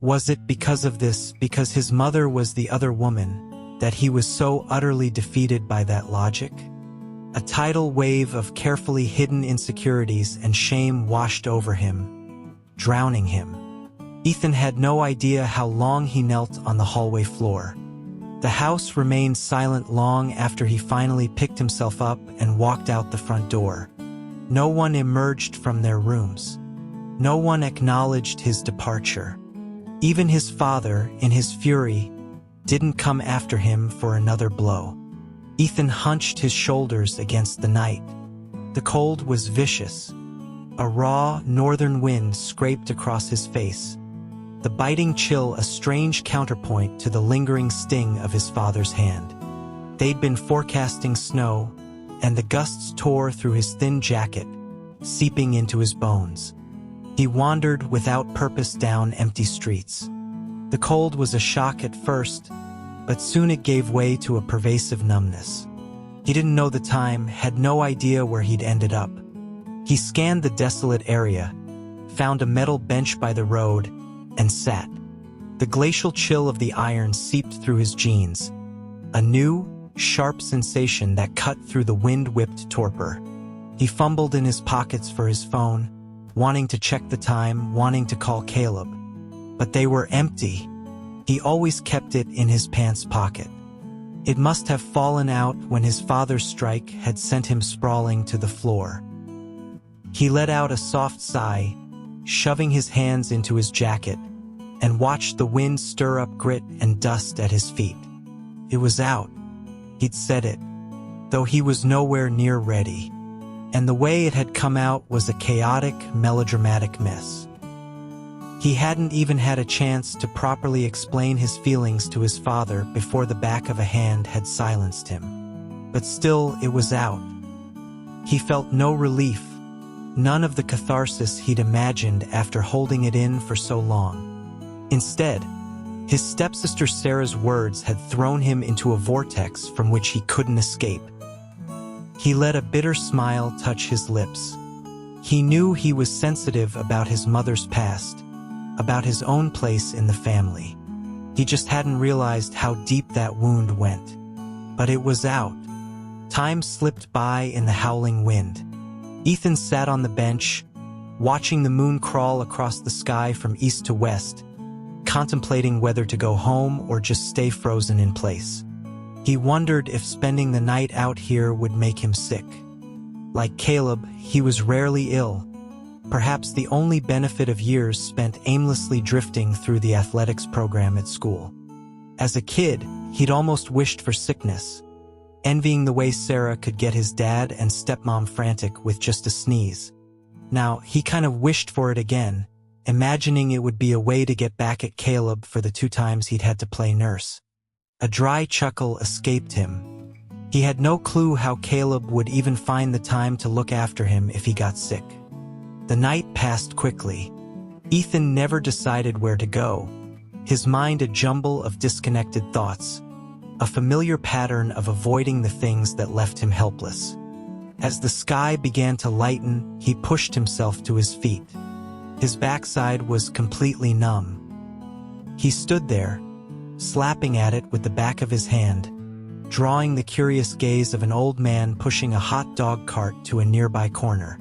Was it because of this, because his mother was the other woman, that he was so utterly defeated by that logic? A tidal wave of carefully hidden insecurities and shame washed over him, drowning him. Ethan had no idea how long he knelt on the hallway floor. The house remained silent long after he finally picked himself up and walked out the front door. No one emerged from their rooms. No one acknowledged his departure. Even his father, in his fury, didn't come after him for another blow. Ethan hunched his shoulders against the night. The cold was vicious. A raw, northern wind scraped across his face, the biting chill a strange counterpoint to the lingering sting of his father's hand. They'd been forecasting snow, and the gusts tore through his thin jacket, seeping into his bones. He wandered without purpose down empty streets. The cold was a shock at first, but soon it gave way to a pervasive numbness. He didn't know the time, had no idea where he'd ended up. He scanned the desolate area, found a metal bench by the road, and sat. The glacial chill of the iron seeped through his jeans, a new, sharp sensation that cut through the wind-whipped torpor. He fumbled in his pockets for his phone, wanting to check the time, wanting to call Caleb. But they were empty. He always kept it in his pants pocket. It must have fallen out when his father's strike had sent him sprawling to the floor. He let out a soft sigh, shoving his hands into his jacket, and watched the wind stir up grit and dust at his feet. It was out. He'd said it, though he was nowhere near ready. And the way it had come out was a chaotic, melodramatic mess. He hadn't even had a chance to properly explain his feelings to his father before the back of a hand had silenced him. But still, it was out. He felt no relief, none of the catharsis he'd imagined after holding it in for so long. Instead, his stepsister Sarah's words had thrown him into a vortex from which he couldn't escape. He let a bitter smile touch his lips. He knew he was sensitive about his mother's past, about his own place in the family. He just hadn't realized how deep that wound went. But it was out. Time slipped by in the howling wind. Ethan sat on the bench, watching the moon crawl across the sky from east to west, contemplating whether to go home or just stay frozen in place. He wondered if spending the night out here would make him sick. Like Caleb, he was rarely ill, perhaps the only benefit of years spent aimlessly drifting through the athletics program at school. As a kid, he'd almost wished for sickness, envying the way Sarah could get his dad and stepmom frantic with just a sneeze. Now, he kind of wished for it again, imagining it would be a way to get back at Caleb for the 2 times he'd had to play nurse. A dry chuckle escaped him. He had no clue how Caleb would even find the time to look after him if he got sick. The night passed quickly. Ethan never decided where to go, his mind a jumble of disconnected thoughts, a familiar pattern of avoiding the things that left him helpless. As the sky began to lighten, he pushed himself to his feet. His backside was completely numb. He stood there, slapping at it with the back of his hand, drawing the curious gaze of an old man pushing a hot dog cart to a nearby corner.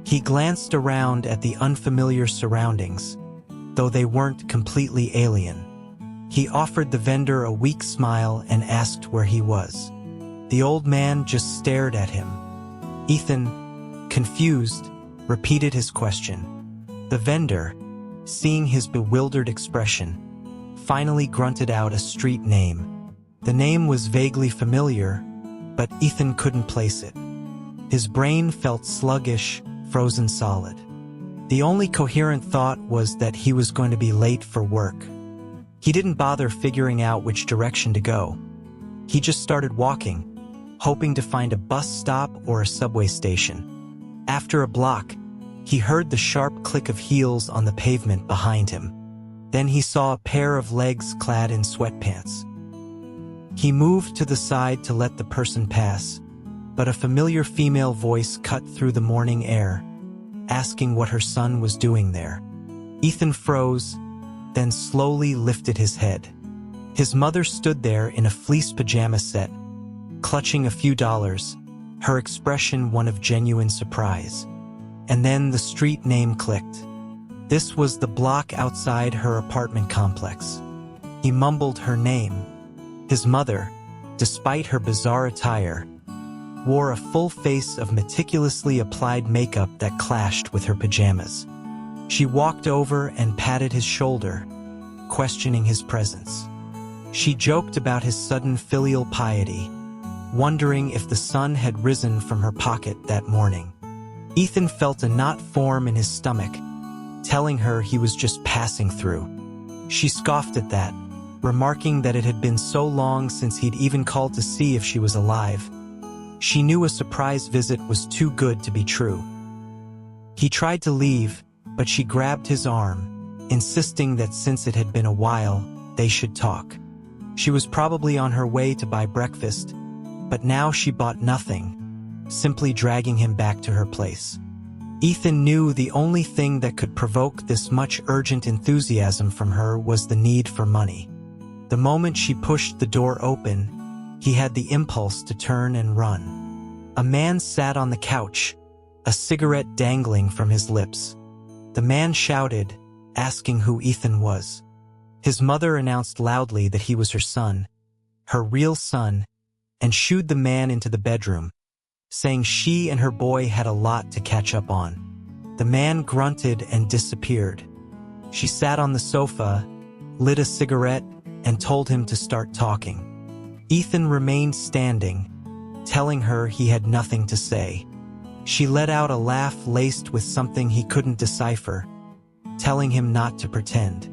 He glanced around at the unfamiliar surroundings, though they weren't completely alien. He offered the vendor a weak smile and asked where he was. The old man just stared at him. Ethan, confused, repeated his question. The vendor, seeing his bewildered expression, finally grunted out a street name. The name was vaguely familiar, but Ethan couldn't place it. His brain felt sluggish, frozen solid. The only coherent thought was that he was going to be late for work. He didn't bother figuring out which direction to go. He just started walking, hoping to find a bus stop or a subway station. After a block, he heard the sharp click of heels on the pavement behind him. Then he saw a pair of legs clad in sweatpants. He moved to the side to let the person pass, but a familiar female voice cut through the morning air, asking what her son was doing there. Ethan froze, then slowly lifted his head. His mother stood there in a fleece pajama set, clutching a few dollars, her expression one of genuine surprise. And then the street name clicked. This was the block outside her apartment complex. He mumbled her name. His mother, despite her bizarre attire, wore a full face of meticulously applied makeup that clashed with her pajamas. She walked over and patted his shoulder, questioning his presence. She joked about his sudden filial piety, wondering if the sun had risen from her pocket that morning. Ethan felt a knot form in his stomach, telling her he was just passing through. She scoffed at that, remarking that it had been so long since he'd even called to see if she was alive. She knew a surprise visit was too good to be true. He tried to leave, but she grabbed his arm, insisting that since it had been a while, they should talk. She was probably on her way to buy breakfast, but now she bought nothing, simply dragging him back to her place. Ethan knew the only thing that could provoke this much urgent enthusiasm from her was the need for money. The moment she pushed the door open, he had the impulse to turn and run. A man sat on the couch, a cigarette dangling from his lips. The man shouted, asking who Ethan was. His mother announced loudly that he was her son, her real son, and shooed the man into the bedroom, saying she and her boy had a lot to catch up on. The man grunted and disappeared. She sat on the sofa, lit a cigarette, and told him to start talking. Ethan remained standing, telling her he had nothing to say. She let out a laugh laced with something he couldn't decipher, telling him not to pretend.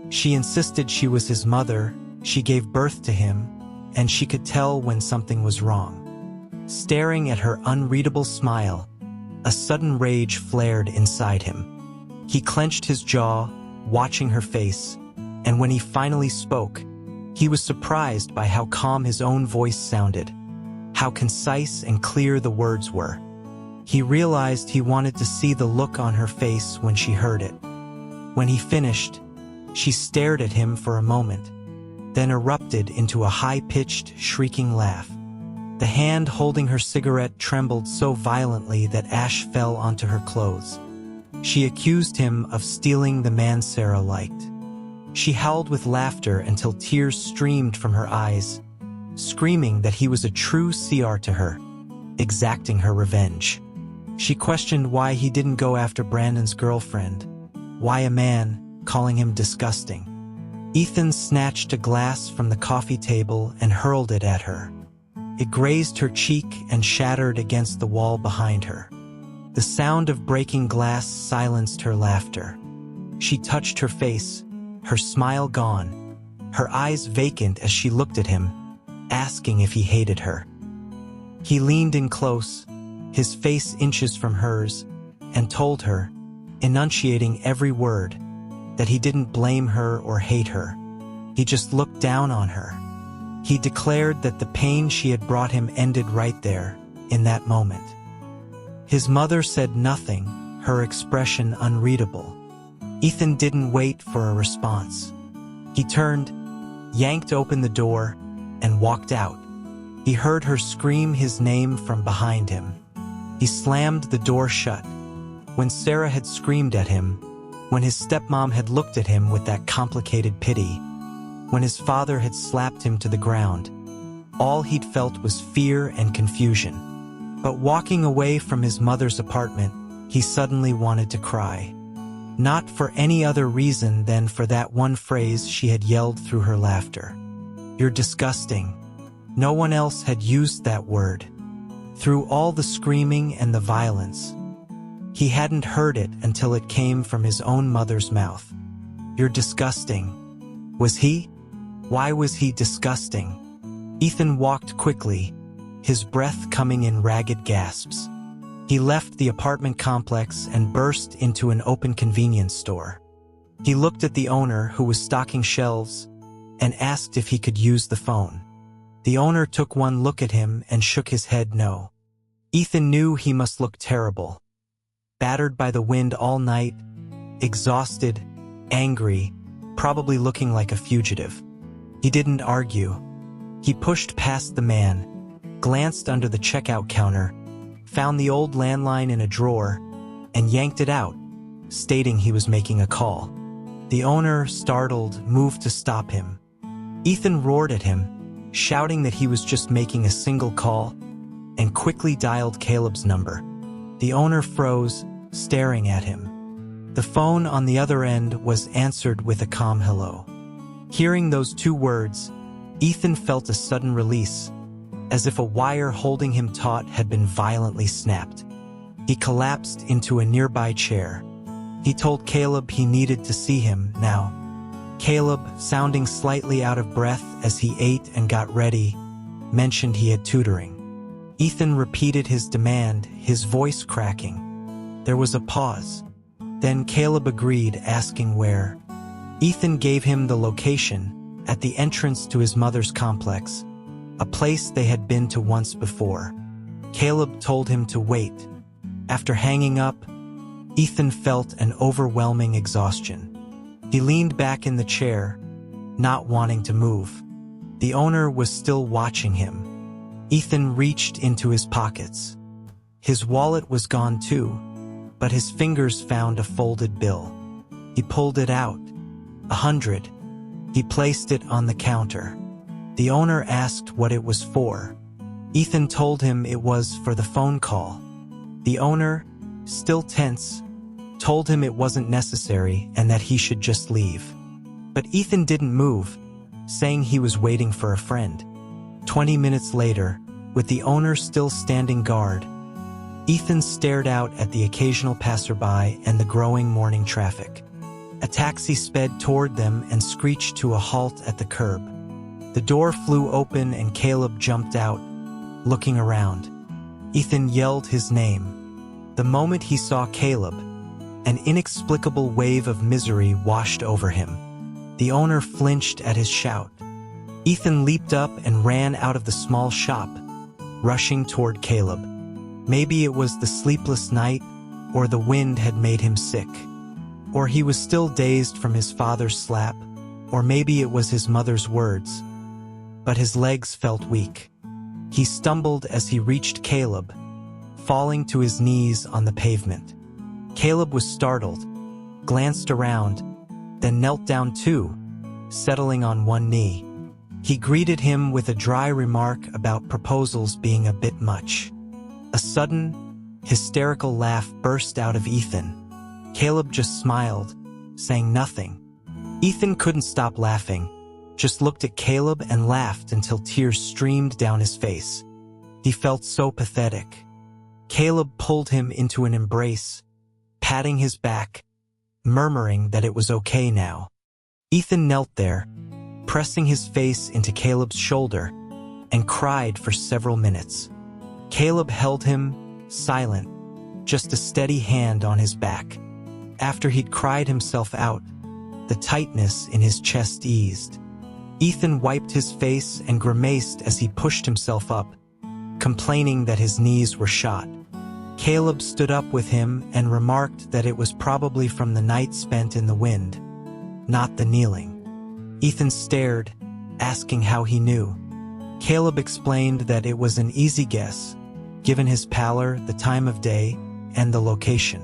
She insisted she was his mother, she gave birth to him, and she could tell when something was wrong. Staring at her unreadable smile, a sudden rage flared inside him. He clenched his jaw, watching her face, and when he finally spoke, he was surprised by how calm his own voice sounded, how concise and clear the words were. He realized he wanted to see the look on her face when she heard it. When he finished, she stared at him for a moment, then erupted into a high-pitched, shrieking laugh. The hand holding her cigarette trembled so violently that ash fell onto her clothes. She accused him of stealing the man Sarah liked. She howled with laughter until tears streamed from her eyes, screaming that he was a true CR to her, exacting her revenge. She questioned why he didn't go after Brandon's girlfriend, why a man, calling him disgusting. Ethan snatched a glass from the coffee table and hurled it at her. It grazed her cheek and shattered against the wall behind her. The sound of breaking glass silenced her laughter. She touched her face, her smile gone, her eyes vacant as she looked at him, asking if he hated her. He leaned in close, his face inches from hers, and told her, enunciating every word, that he didn't blame her or hate her. He just looked down on her. He declared that the pain she had brought him ended right there, in that moment. His mother said nothing, her expression unreadable. Ethan didn't wait for a response. He turned, yanked open the door, and walked out. He heard her scream his name from behind him. He slammed the door shut. When Sarah had screamed at him, when his stepmom had looked at him with that complicated pity, when his father had slapped him to the ground, all he'd felt was fear and confusion. But walking away from his mother's apartment, he suddenly wanted to cry. Not for any other reason than for that one phrase she had yelled through her laughter. "You're disgusting." No one else had used that word. Through all the screaming and the violence, he hadn't heard it until it came from his own mother's mouth. "You're disgusting." Was he? Why was he disgusting? Ethan walked quickly, his breath coming in ragged gasps. He left the apartment complex and burst into an open convenience store. He looked at the owner, who was stocking shelves, and asked if he could use the phone. The owner took one look at him and shook his head no. Ethan knew he must look terrible. Battered by the wind all night, exhausted, angry, probably looking like a fugitive. He didn't argue. He pushed past the man, glanced under the checkout counter, found the old landline in a drawer, and yanked it out, stating he was making a call. The owner, startled, moved to stop him. Ethan roared at him, shouting that he was just making a single call, and quickly dialed Caleb's number. The owner froze, staring at him. The phone on the other end was answered with a calm hello. Hearing those two words, Ethan felt a sudden release, as if a wire holding him taut had been violently snapped. He collapsed into a nearby chair. He told Caleb he needed to see him now. Caleb, sounding slightly out of breath as he ate and got ready, mentioned he had tutoring. Ethan repeated his demand, his voice cracking. There was a pause. Then Caleb agreed, asking where. Ethan gave him the location, at the entrance to his mother's complex, a place they had been to once before. Caleb told him to wait. After hanging up, Ethan felt an overwhelming exhaustion. He leaned back in the chair, not wanting to move. The owner was still watching him. Ethan reached into his pockets. His wallet was gone too, but his fingers found a folded bill. He pulled it out. 100. He placed it on the counter. The owner asked what it was for. Ethan told him it was for the phone call. The owner, still tense, told him it wasn't necessary and that he should just leave. But Ethan didn't move, saying he was waiting for a friend. 20 minutes later, with the owner still standing guard, Ethan stared out at the occasional passerby and the growing morning traffic. A taxi sped toward them and screeched to a halt at the curb. The door flew open and Caleb jumped out, looking around. Ethan yelled his name. The moment he saw Caleb, an inexplicable wave of misery washed over him. The owner flinched at his shout. Ethan leaped up and ran out of the small shop, rushing toward Caleb. Maybe it was the sleepless night, or the wind had made him sick. Or he was still dazed from his father's slap, or maybe it was his mother's words. But his legs felt weak. He stumbled as he reached Caleb, falling to his knees on the pavement. Caleb was startled, glanced around, then knelt down too, settling on one knee. He greeted him with a dry remark about proposals being a bit much. A sudden, hysterical laugh burst out of Ethan. Caleb just smiled, saying nothing. Ethan couldn't stop laughing, just looked at Caleb and laughed until tears streamed down his face. He felt so pathetic. Caleb pulled him into an embrace, patting his back, murmuring that it was okay now. Ethan knelt there, pressing his face into Caleb's shoulder, and cried for several minutes. Caleb held him, silent, just a steady hand on his back. After he'd cried himself out, the tightness in his chest eased. Ethan wiped his face and grimaced as he pushed himself up, complaining that his knees were shot. Caleb stood up with him and remarked that it was probably from the night spent in the wind, not the kneeling. Ethan stared, asking how he knew. Caleb explained that it was an easy guess, given his pallor, the time of day, and the location.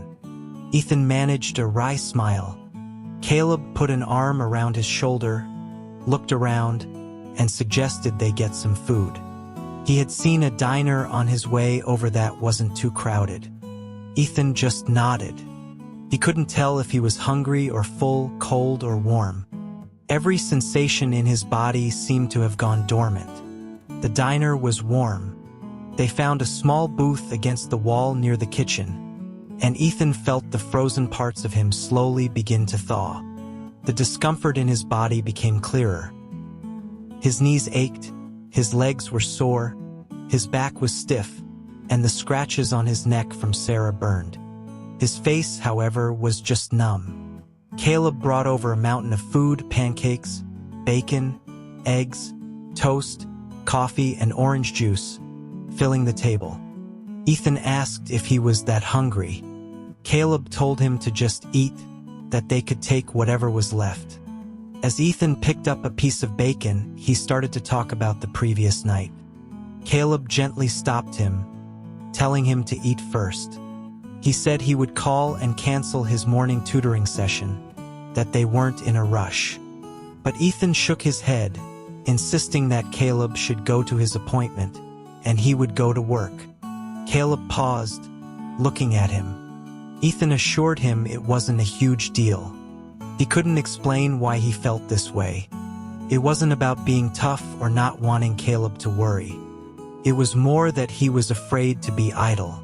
Ethan managed a wry smile. Caleb put an arm around his shoulder, looked around, and suggested they get some food. He had seen a diner on his way over that wasn't too crowded. Ethan just nodded. He couldn't tell if he was hungry or full, cold or warm. Every sensation in his body seemed to have gone dormant. The diner was warm. They found a small booth against the wall near the kitchen, and Ethan felt the frozen parts of him slowly begin to thaw. The discomfort in his body became clearer. His knees ached, his legs were sore, his back was stiff, and the scratches on his neck from Sarah burned. His face, however, was just numb. Caleb brought over a mountain of food, pancakes, bacon, eggs, toast, coffee, and orange juice, filling the table. Ethan asked if he was that hungry. Caleb told him to just eat, that they could take whatever was left. As Ethan picked up a piece of bacon, he started to talk about the previous night. Caleb gently stopped him, telling him to eat first. He said he would call and cancel his morning tutoring session, that they weren't in a rush. But Ethan shook his head, insisting that Caleb should go to his appointment, and he would go to work. Caleb paused, looking at him. Ethan assured him it wasn't a huge deal. He couldn't explain why he felt this way. It wasn't about being tough or not wanting Caleb to worry. It was more that he was afraid to be idle.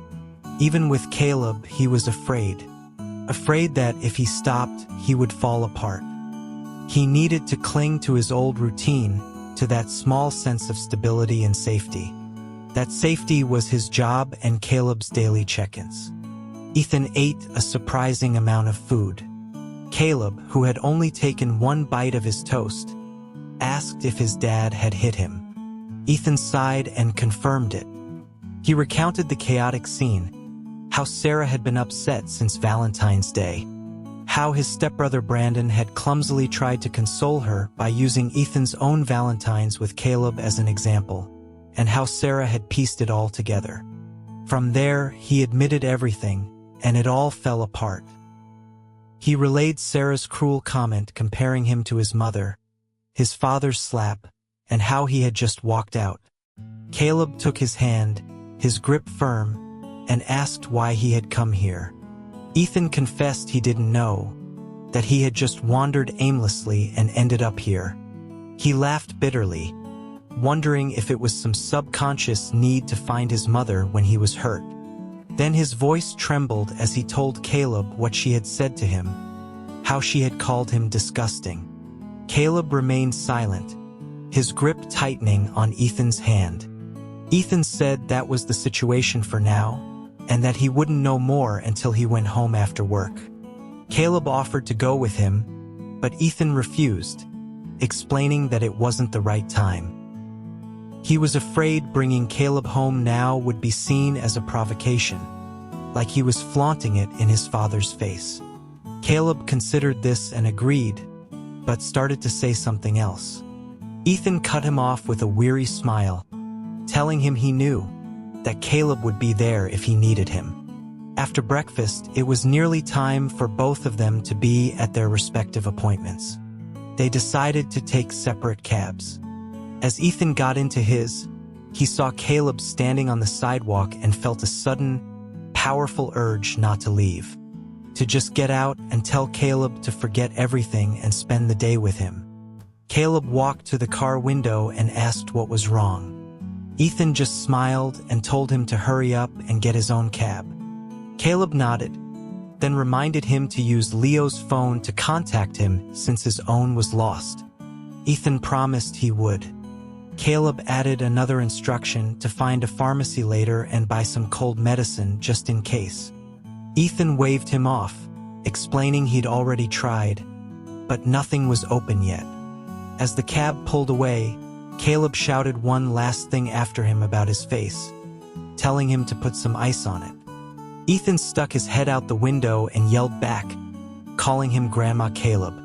Even with Caleb, he was afraid. Afraid that if he stopped, he would fall apart. He needed to cling to his old routine, to that small sense of stability and safety. That safety was his job and Caleb's daily check-ins. Ethan ate a surprising amount of food. Caleb, who had only taken one bite of his toast, asked if his dad had hit him. Ethan sighed and confirmed it. He recounted the chaotic scene, how Sarah had been upset since Valentine's Day, how his stepbrother Brandon had clumsily tried to console her by using Ethan's own Valentines with Caleb as an example, and how Sarah had pieced it all together. From there, he admitted everything, and it all fell apart. He relayed Sarah's cruel comment comparing him to his mother, his father's slap, and how he had just walked out. Caleb took his hand, his grip firm, and asked why he had come here. Ethan confessed he didn't know, that he had just wandered aimlessly and ended up here. He laughed bitterly, wondering if it was some subconscious need to find his mother when he was hurt. Then his voice trembled as he told Caleb what she had said to him, how she had called him disgusting. Caleb remained silent, his grip tightening on Ethan's hand. Ethan said that was the situation for now, and that he wouldn't know more until he went home after work. Caleb offered to go with him, but Ethan refused, explaining that it wasn't the right time. He was afraid bringing Caleb home now would be seen as a provocation, like he was flaunting it in his father's face. Caleb considered this and agreed, but started to say something else. Ethan cut him off with a weary smile, telling him he knew that Caleb would be there if he needed him. After breakfast, it was nearly time for both of them to be at their respective appointments. They decided to take separate cabs. As Ethan got into his, he saw Caleb standing on the sidewalk and felt a sudden, powerful urge not to leave. To just get out and tell Caleb to forget everything and spend the day with him. Caleb walked to the car window and asked what was wrong. Ethan just smiled and told him to hurry up and get his own cab. Caleb nodded, then reminded him to use Leo's phone to contact him since his own was lost. Ethan promised he would. Caleb added another instruction to find a pharmacy later and buy some cold medicine just in case. Ethan waved him off, explaining he'd already tried, but nothing was open yet. As the cab pulled away, Caleb shouted one last thing after him about his face, telling him to put some ice on it. Ethan stuck his head out the window and yelled back, calling him Grandma Caleb.